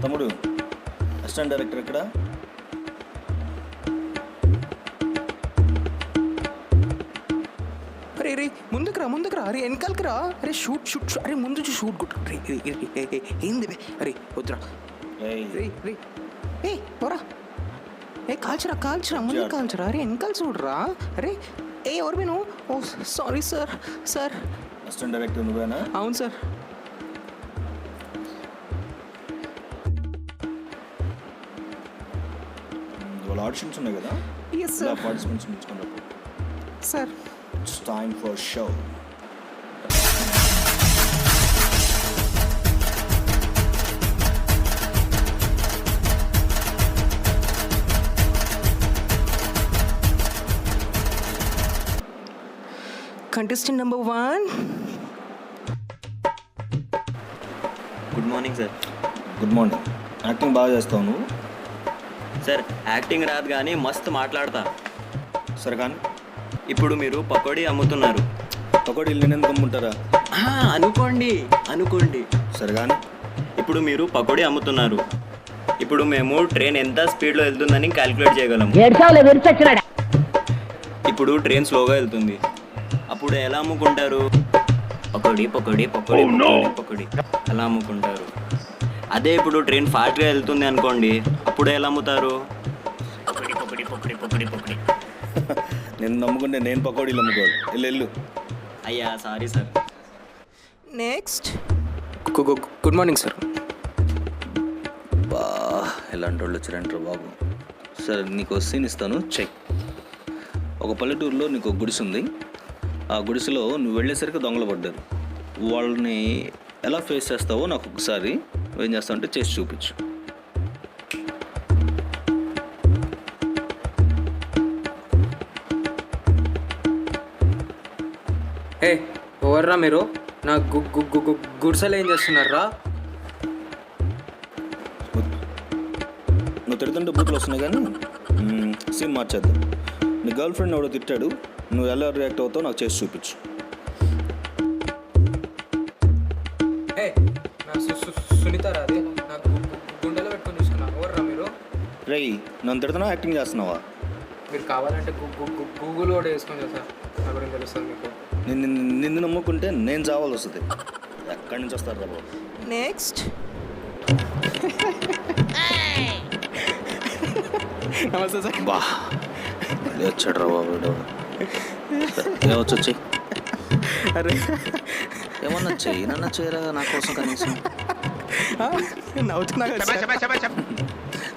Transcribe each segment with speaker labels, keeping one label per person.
Speaker 1: తమ్ముడు, assistant director ఎక్కడ?
Speaker 2: అరే రే ముందుకు రా అరే వెనకాలకి రా. అరే షూట్ అరే ముందు షూట్ కొట్టు. ఏంది బే? అరే వద్దురా. రే రే ఏ పోరా. ఏ కాల్చరా ముందు కాల్చరా. అరే వెనకాల చూడరా. అరే ఏ ఎవరు మీరు? Oh sorry sir.
Speaker 1: Assistant director నువ్వేనా?
Speaker 2: అవును సార్.
Speaker 1: వాళ్ళ ఆడిషన్స్ ఉన్నాయి కదా,
Speaker 2: ఎస్ సార్.
Speaker 1: పార్టిసిపెంట్స్ పిలుచుకున్నప్పుడు
Speaker 2: sir
Speaker 1: it's time for show.
Speaker 2: Contestant number 1.
Speaker 3: Good morning sir.
Speaker 1: Good morning. Acting బాగా చేస్తావు నువ్వు.
Speaker 3: సార్ యాక్టింగ్ రాదు కానీ మస్తు మాట్లాడతా.
Speaker 1: సరే కానీ
Speaker 3: ఇప్పుడు మీరు పకోడీ అమ్ముతున్నారు.
Speaker 1: పకోడీ ఇల్లు ఎందుకు అమ్ముంటారా?
Speaker 3: అనుకోండి.
Speaker 1: సరే కానీ
Speaker 3: ఇప్పుడు మీరు పకోడీ అమ్ముతున్నారు. ఇప్పుడు మేము ట్రైన్ ఎంత స్పీడ్లో వెళ్తుందని క్యాలిక్యులేట్ చేయగలము. ఇప్పుడు ట్రైన్ స్లోగా వెళ్తుంది, అప్పుడు ఎలా అమ్ముకుంటారు? పకోడీ అలా అమ్ముకుంటారు. అదే ఇప్పుడు ట్రైన్ ఫాస్ట్గా వెళ్తుంది అనుకోండి, అప్పుడు ఎలా అమ్ముతారు? పకోడీ.
Speaker 1: నేను నమ్ముకుంటే నేను పకోడీలు అమ్ముకోవాలి. వెళ్ళు.
Speaker 3: అయ్యా sorry sir.
Speaker 2: Next. Good morning sir.
Speaker 1: బా, ఎలాంటి వాళ్ళు వచ్చారంటారు బాబు. సరే నీకు సీన్ ఇస్తాను, చెక్. ఒక పల్లెటూరులో నీకు ఒక గుడిసె ఉంది. ఆ గుడిసెలో నువ్వు వెళ్ళేసరికి దొంగలు పడ్డారు. వాళ్ళని ఎలా ఫేస్ చేస్తావో నాకు ఒకసారి ఏం చేస్తావు అంటే చేసి చూపించు.
Speaker 4: ఏ ఎవర్రా మీరు? నా గుడిసెలు ఏం చేస్తున్నారా?
Speaker 1: నువ్వు తిడుతుంటే బూతులు వస్తున్నాయి కానీ సీన్ మార్చేద్దాం. నీ గర్ల్ ఫ్రెండ్ ఎవడో తిట్టాడు, నువ్వు ఎలా రియాక్ట్ అవుతావు నాకు చేసి చూపించు.
Speaker 4: ఏ నా సునీతారా అది? నా గుండెలో పెట్టుకొని చూసుకున్నా. ఎవర్రా మీరు?
Speaker 1: రేయ్, నన్ను తిడుతున్నావు యాక్టింగ్ చేస్తున్నావా?
Speaker 4: మీరు కావాలంటే గూగుల్ కూడా వేసుకొని సార్, నా గురించి తెలుస్తుంది మీకు.
Speaker 1: నిన్ను నమ్ముకుంటే నేను చావాల్సి వస్తుంది. ఎక్కడి నుంచి వస్తారు రా బాబు.
Speaker 2: నెక్స్ట్. నమస్తే సార్.
Speaker 1: బా వచ్చాడు రా బాబు. వచ్చి
Speaker 2: అరే
Speaker 1: ఏమన్నా చెయ్యి, నన్న చేయరా నా కోసం కనీసం.
Speaker 2: నవ్వుతున్నా కదా సార్.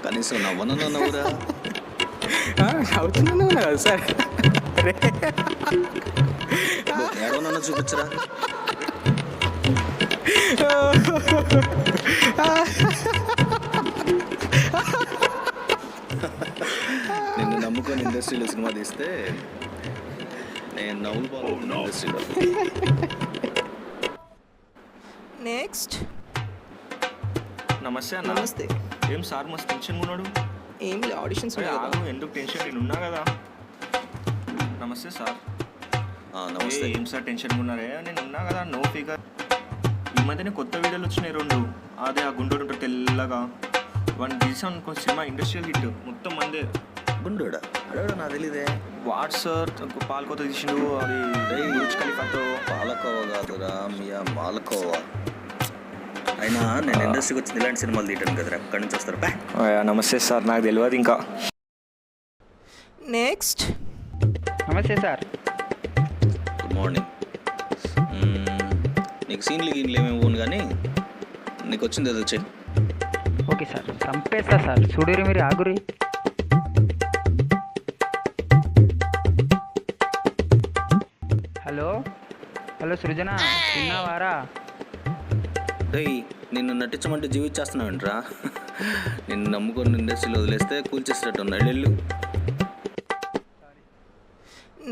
Speaker 1: కనీసం నవ్వనన్నా నవ్వురా.
Speaker 2: నవ్వుతున్నాను కదా సార్.
Speaker 1: ఏడవనన్నా చూపించరా. నిన్ను నమ్ముకొని ఇండస్ట్రీలో సినిమా తీస్తే నేను నవ్వులు బాగుంటుంది ఇండస్ట్రీలో.
Speaker 2: నెక్స్ట్.
Speaker 5: నమస్తే అన్న.
Speaker 2: నమస్తే.
Speaker 5: ఏం సార్ మస్తు టెన్షన్ ఉన్నాడు?
Speaker 2: ఏం లేదు, ఆడిషన్స్
Speaker 5: ఎందుకు టెన్షన్? నేను ఉన్నా కదా. నమస్తే సార్.
Speaker 1: నమస్తే.
Speaker 5: ఏం సార్ టెన్షన్ ఉన్నారే? నేను ఉన్నా కదా, నో ఫిగర్. ఈ మధ్యనే కొత్త వీడియోలు వచ్చినాయి 2. అదే ఆ గుంటూరు ఉంటాడు తెల్లగా, వన్ తీసాం అనుకో సినిమా, ఇండస్ట్రియల్ హిట్ మొత్తం మందే.
Speaker 1: గుండోడా అడగడా నాకు తెలీదే.
Speaker 5: వాట్ సార్ పాలకోత తీసిండు, అది బుర్జ్ ఖలీఫాతో.
Speaker 1: పాలకోవా కాదురా మియా మాలకోవా. అయినా నేను ఇండస్ట్రీకి వచ్చింది ఇలాంటి సినిమాలు తీయటాను కదరా. ఎక్కడి నుంచి వస్తారు?
Speaker 5: నమస్తే సార్, నాకు తెలియదు ఇంకా.
Speaker 2: నెక్స్ట్.
Speaker 4: నమస్తే సార్.
Speaker 1: Good morning. నీకు సీన్లు గీన్లు ఏమేమి పోను కానీ నీకు వచ్చింది ఏదో వచ్చాయి.
Speaker 6: ఓకే సార్, చంపేస్తా సార్. చూడరు మీరు ఆగురి. హలో సృజన, తిన్నావారా?
Speaker 1: రేయ్ నిన్ను నటించమంటే జీవిచ్చేస్తున్నావేంట్రా? నిన్ను నమ్ముకొని ఇండస్ట్రీలో వదిలేస్తే కూల్చేసేటట్టు ఉన్నాడు. వెళ్ళు.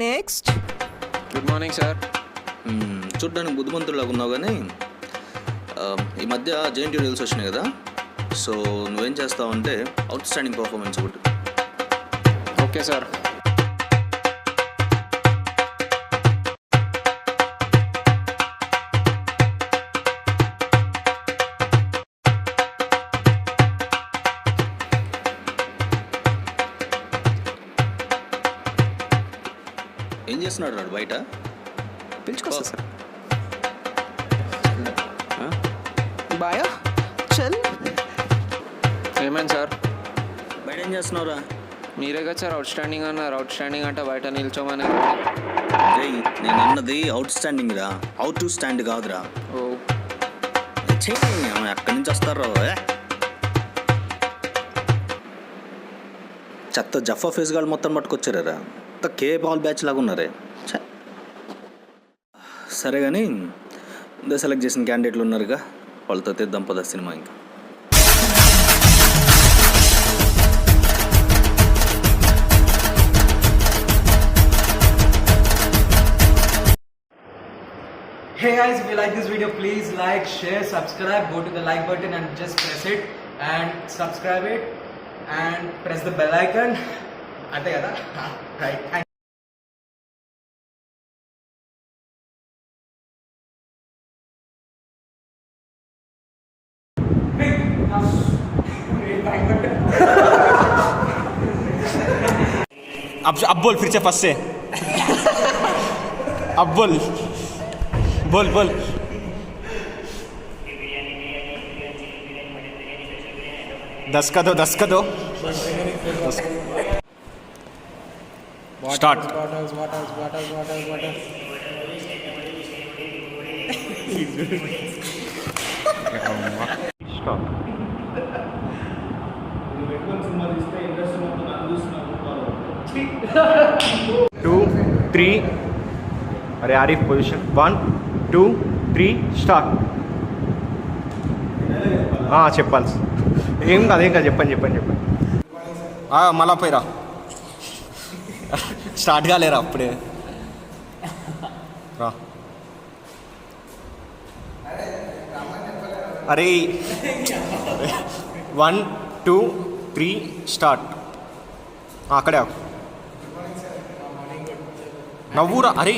Speaker 2: నెక్స్ట్.
Speaker 4: Good morning sir.
Speaker 1: చూడ్డానికి బుద్ధిమంతులాగా ఉన్నావు కానీ ఈ మధ్య జెయింట్ రీల్స్ వచ్చినాయి కదా, సో నువ్వేం చేస్తావు అంటే అవుట్ స్టాండింగ్ పర్ఫార్మెన్స్ ఒకటి.
Speaker 4: Okay sir.
Speaker 1: ఏం చేస్తున్నాడు రాడు బయట?
Speaker 2: పిలుచుకొస్తా సార్. బాయా చల్.
Speaker 4: ఏమైంది సార్?
Speaker 1: బయట ఏం చేస్తున్నావురా?
Speaker 4: మీరే కదా సార్ అవుట్ స్టాండింగ్ అన్నారు. అవుట్ స్టాండింగ్ అంటే బయట నిల్చోమని.
Speaker 1: రేయ్ నేను అన్నది అవుట్ స్టాండింగ్ రా, అవుట్ టు స్టాండ్ కాదురా.
Speaker 4: ఓ
Speaker 1: ఎక్కడి నుంచి వస్తారా? చెత్త జఫా ఫేస్ గాళ్ళు మొత్తం పట్టుకొచ్చారా? అంత కే బాల్ బ్యాచ్ లాగా ఉన్నారే. సరే కానీ సెలెక్ట్ చేసిన క్యాండిడేట్లు ఉన్నారుగా, వాళ్ళతో తెద్దాం పద సినిమా. ఇంకా
Speaker 7: Hey guys, if you like this video, please like, share, subscribe. Go to the like button and just press it and subscribe it and press the bell icon. Ante kada? Right.
Speaker 5: अब बोल फिर से first से अब बोल बोल बोल 10 का दो स्टार्ट टू थ्री अरे आरिफ पोजिशन 1 2 3 స్టార్ట్ చెప్పాలి ఏం కాదు చెప్పండి మళ్ళా పోయిరా స్టార్ట్ కాలేరా అప్పుడే రా అరే 1 2 3 స్టార్ట్ అక్కడే నవ్వురా అరే